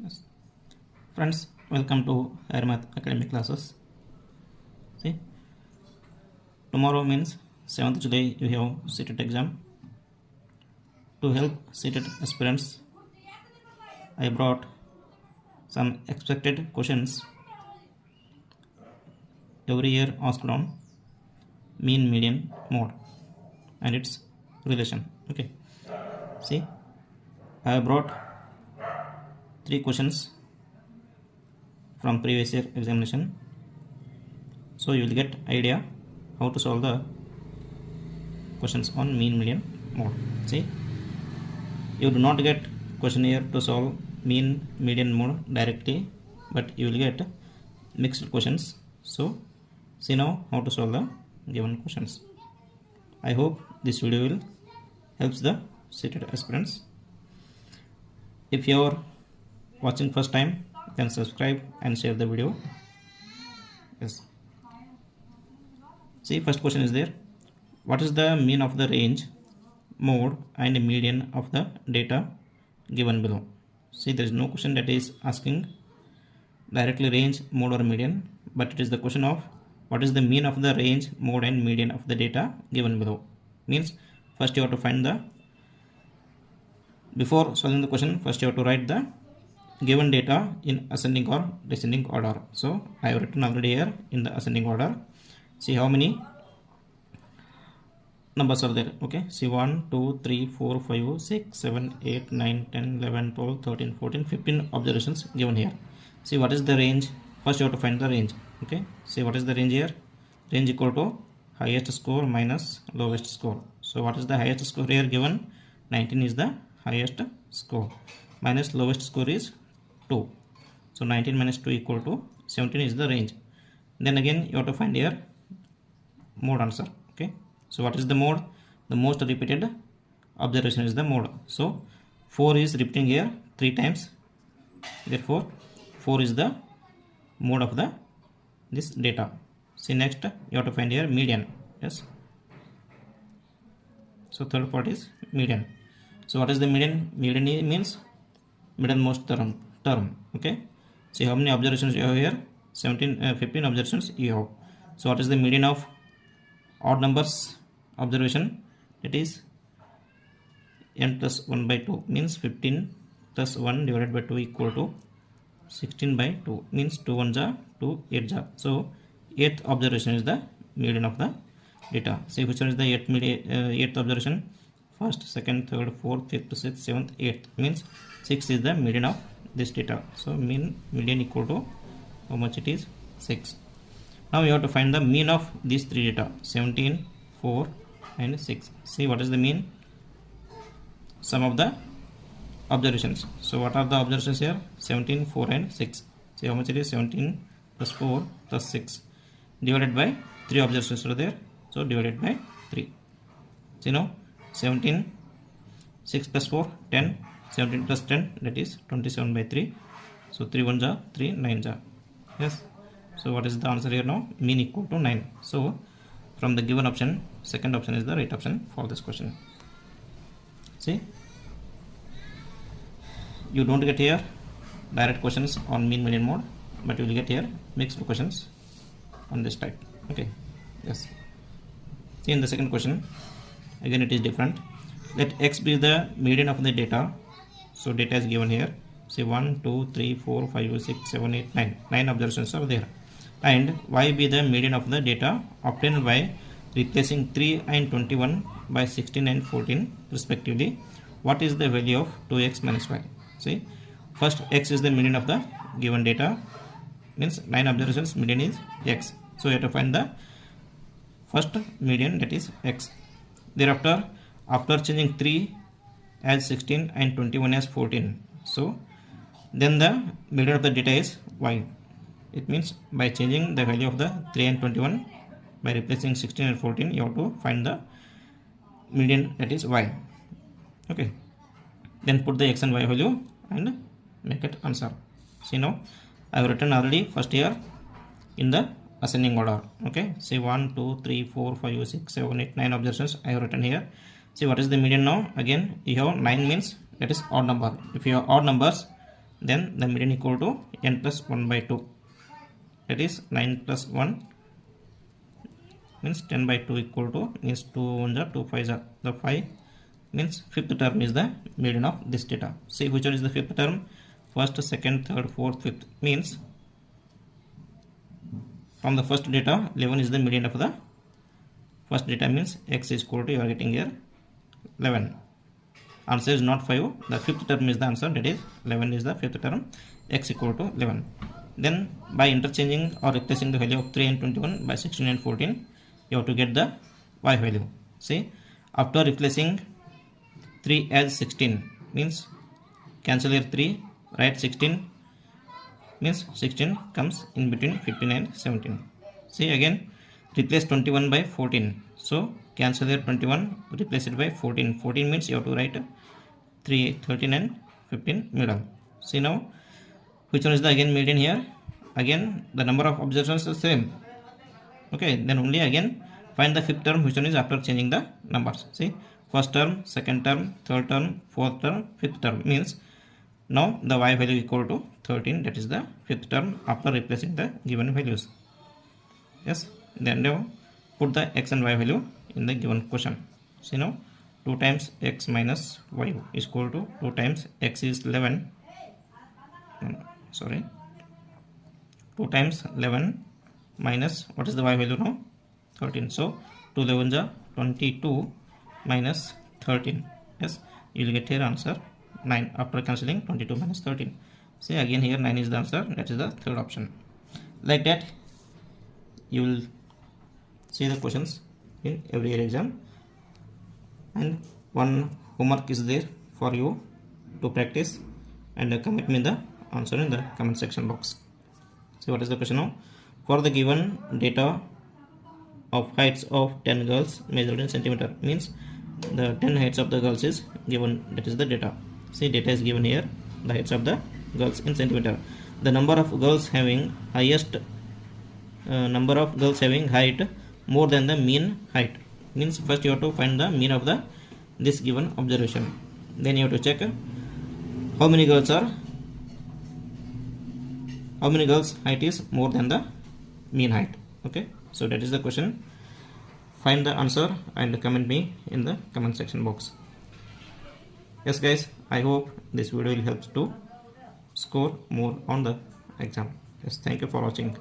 Yes. Friends, welcome to Higher Math Academic classes. See, tomorrow means 7th July you have CTET exam. To help CTET aspirants, I brought some expected questions every year asked on mean, median, mode and its relation. Okay. See, I have brought 3 questions from previous year examination, so you will get idea how to solve the questions on mean, median, mode. See, you do not get question here to solve mean, median, mode directly, but you will get mixed questions. So see now how to solve the given questions. I hope this video will helps the CTET aspirants. If you are watching first time, then subscribe and share the video. Yes. See, first question is there. What is the mean of the range, mode and median of the data given below? See, there is no question that is asking directly range, mode or median, but it is the question of what is the mean of the range, mode and median of the data given below. Means first you have to find the, before solving the question, first you have to write the given data in ascending or descending order. So I have written already here in the ascending order. See how many numbers are there. Okay, see 1 2 3 4 5 6 7 8 9 10 11 12 13 14 15 observations given here. See what is the range. First you have to find the range. Okay, see what is the range here. Range equal to highest score minus lowest score. So what is the highest score here given? 19 is the highest score, minus lowest score is 2. So 19 minus 2 equal to 17 is the range. Then again you have to find here mode answer. Okay, so what is the mode? The most repeated observation is the mode. So 4 is repeating here 3 times, therefore 4 is the mode of the this data. See next you have to find here median. Yes, so third part is median. So what is the median? Median means middlemost term. Okay, see how many observations you have here. 15 observations you have. So what is the median of odd numbers observation? It is n plus 1 by 2, means 15 plus 1 divided by 2 equal to 16 by 2, means 2 1 ja 2 8 ja. So 8th observation is the median of the data. See which one is the 8th observation? First, second, third, fourth, fifth, sixth, seventh, eighth, means 6 is the median of this data. So median equal to how much it is? 6. Now you have to find the mean of these 3 data, 17, 4 and 6. See what is the mean? Sum of the observations. So what are the observations here? 17, 4 and 6. See how much it is? 17 plus 4 plus 6 divided by 3 observations are there. So divided by 3. See now 17, 6 plus 4, 10, 17 plus 10, that is 27 by 3. So 3 1 ja 3, 9 ja. Yes. So what is the answer here now? Mean equal to 9. So from the given option, second option is the right option for this question. See, you don't get here direct questions on mean, median, mode, but you will get here mixed questions on this type. Okay. Yes. See in the second question, again it is different. Let x be the median of the data. So data is given here. See 1 2 3 4 5 6 7 8 9. 9 observations are there. And y be the median of the data obtained by replacing 3 and 21 by 16 and 14 respectively. What is the value of 2x minus y? See, first x is the median of the given data, means 9 observations, median is x. So you have to find the first median, that is x. Thereafter, after changing 3 as 16 and 21 as 14, so then the median of the data is y. It means by changing the value of the 3 and 21 by replacing 16 and 14, you have to find the median, that is y. Okay, then put the x and y value and make it answer. See now I have written already first here in the ascending order. Okay, see 1 2 3 4 5 6 7 8 9 observations I have written here. See what is the median now? Again you have 9, means that is odd number. If you have odd numbers, then the median equal to n plus 1 by 2, that is 9 plus 1 means 10 by 2 equal to means 2 1 are 2 5 are the 5 means fifth term is the median of this data. See which one is the fifth term? First, second, third, fourth, fifth means from the first data 11 is the median of the first data, means x is equal to you are getting here 11. Answer is not 5, the fifth term is the answer, that is 11 is the fifth term, x equal to 11. Then by interchanging or replacing the value of 3 and 21 by 16 and 14, you have to get the y value. See, after replacing 3 as 16 means cancel here 3, write 16 means 16 comes in between 15 and 17. See again replace 21 by 14, so cancel here 21, replace it by 14. 14 means you have to write 3, 13 and 15 middle. See now which one is the again median here? Again the number of observations is same. Okay, then only again find the fifth term, which one is after changing the numbers. See, first term, second term, third term, fourth term, fifth term means now the y value equal to 13, that is the fifth term after replacing the given values. Yes, then now put the x and y value in the given question. See now 2 times x minus y is equal to 2 times x is 11, sorry, 2 times 11 minus what is the y value now? 13. So 2 11s are 22 minus 13. Yes, you will get here answer 9 after cancelling 22 minus 13. See again here 9 is the answer, that is the third option. Like that you will see the questions in every year exam, and one homework is there for you to practice and comment me the answer in the comment section box. See what is the question now? For the given data of heights of 10 girls measured in centimeter, means the 10 heights of the girls is given, that is the data. See data is given here, the heights of the girls in centimeter. The number of girls having highest number of girls having height more than the mean height, means first you have to find the mean of the this given observation, then you have to check how many girls height is more than the mean height. Okay, so that is the question. Find the answer and comment me in the comment section box. Yes guys, I hope this video will help to score more on the exam. Yes, thank you for watching.